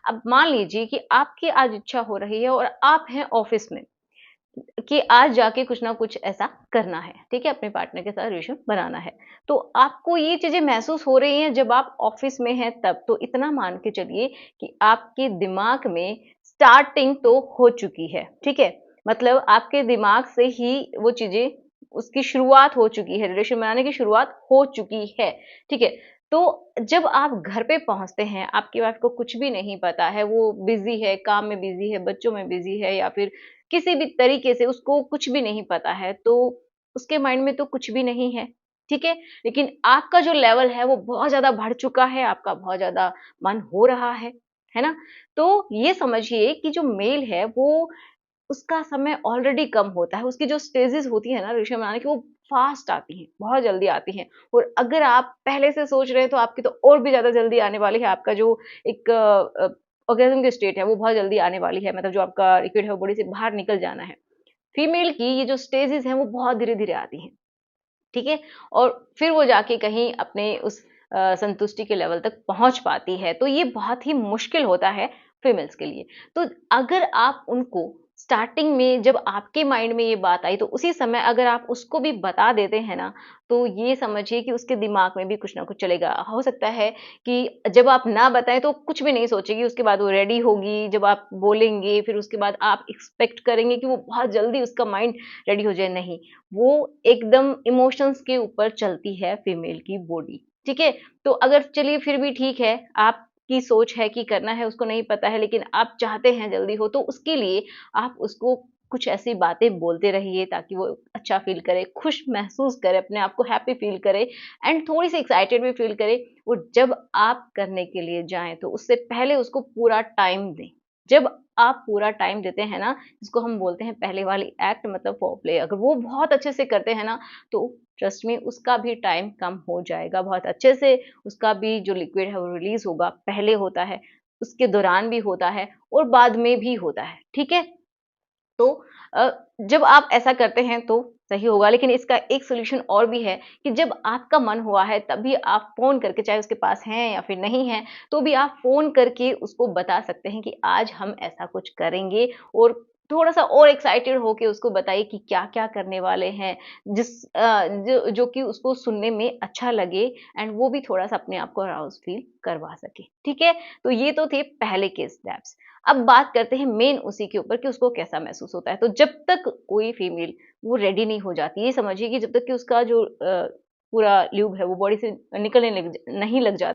अब मान लीजिए कि आपकी आज इच्छा हो रही है और आप हैं ऑफिस में कि आज जाके कुछ ना कुछ ऐसा करना है, ठीक है? अपने पार्टनर के साथ रिलेशन बनाना है। तो आपको ये चीज़ें महसूस हो रही हैं जब आप ऑफिस में हैं तब, तो इतना मान के चलिए कि आपके दिमाग में स्टार्टिंग तो हो चुकी है, ठीक है? मतलब आपके दिमाग से ही वो चीज़ें उसकी शुरुआत हो चुकी है, रिलेशन बनाने की शुरुआत हो चुकी है, ठीक है? तो जब आप घर पे पहुँचते हैं, आपकी वाइफ को कुछ भी नहीं पता है, वो बिज़ी है, काम में बिज़ी है, बच्चों में बिज़ी है या फिर किसी भी तरीके से उसको कुछ भी नहीं पता है, तो उसके माइंड में तो कुछ भी नहीं है, ठीक है? लेकिन आपका जो लेवल है वो बहुत ज़्यादा बढ़ चुका है, आपका बहुत ज़्यादा मन हो रहा है ना? तो ये समझिए कि जो मेल है वो उसका समय ऑलरेडी कम होता है, उसकी जो स्टेजेज़ होती है ना रिलेशन बनाने की वो फ़ास्ट आती हैं, बहुत जल्दी आती हैं और अगर आप पहले से सोच रहे हैं तो आपकी तो और भी ज़्यादा जल्दी आने वाली है, आपका जो एक ऑर्गेज़्म की स्टेट है वो बहुत जल्दी आने वाली है, मतलब जो आपका लिक्विड है वो बॉडी से बाहर निकल जाना है। फीमेल की ये जो स्टेजेज़ हैं वो बहुत धीरे-धीरे आती हैं, ठीक है? और फिर वो जाके कहीं अपने उस संतुष्टि के लेवल तक पहुँच पाती है, तो ये बहुत ही मुश्किल होता है फीमेल्स के लिए। तो अगर आप उनको स्टार्टिंग में जब आपके माइंड में ये बात आई, तो उसी समय अगर आप उसको भी बता देते हैं ना, तो ये समझिए कि उसके दिमाग में भी कुछ ना कुछ चलेगा। हो सकता है कि जब आप ना बताएँ तो कुछ भी नहीं सोचेगी, उसके बाद वो रेडी होगी, जब आप बोलेंगे, फिर उसके बाद आप एक्सपेक्ट करेंगे कि वो बहुत जल्दी उसका माइंड रेडी हो जाए, नहीं। वो एकदम इमोशंस के ऊपर चलती है फीमेल की बॉडी, ठीक है? तो अगर चलिए फिर भी ठीक है, आपकी सोच है कि करना है, उसको नहीं पता है लेकिन आप चाहते हैं जल्दी हो, तो उसके लिए आप उसको कुछ ऐसी बातें बोलते रहिए ताकि वो अच्छा फ़ील करे, खुश महसूस करे, अपने आप को हैप्पी फ़ील करे एंड थोड़ी-सी एक्साइटेड भी फ़ील करे और जब आप करने के लिए जाएँ, तो उससे पहले उसको पूरा टाइम दें। जब आप पूरा टाइम देते हैं ना, जिसको हम बोलते हैं पहले वाली एक्ट मतलब फ़ोरप्ले, अगर वो बहुत अच्छे से करते हैं ना, तो ट्रस्ट मी उसका भी टाइम कम हो जाएगा। बहुत अच्छे से उसका भी जो लिक्विड है वो रिलीज़ होगा, पहले होता है, उसके दौरान भी होता है और बाद में भी होता है, ठीक है? तो अ, जब आप ऐसा करते हैं तो सही होगा, लेकिन इसका एक सॉल्यूशन और भी है कि जब आपका मन हुआ है तभी आप फ़ोन करके चाहे उसके पास हैं या फिर नहीं हैं, तो भी आप फ़ोन करके उसको बता सकते हैं कि आज हम ऐसा कुछ करेंगे और थोड़ा-सा और एक्साइटेड होके उसको बताइए कि क्या-क्या करने वाले हैं, जो जो कि उसको सुनने में अच्छा लगे एंड वो भी थोड़ा-सा अपने आप को अराउज़ फ़ील करवा सके, ठीक है? तो ये तो थे पहले के स्टेप्स। अब बात करते हैं मेन उसी के ऊपर कि उसको कैसा महसूस होता है। तो जब तक कोई फीमेल वो रेडी नहीं हो जाती, ये समझिए कि जब तक कि उसका जो पूरा ल्यूब है वो बॉडी से निकलने नहीं लग जाता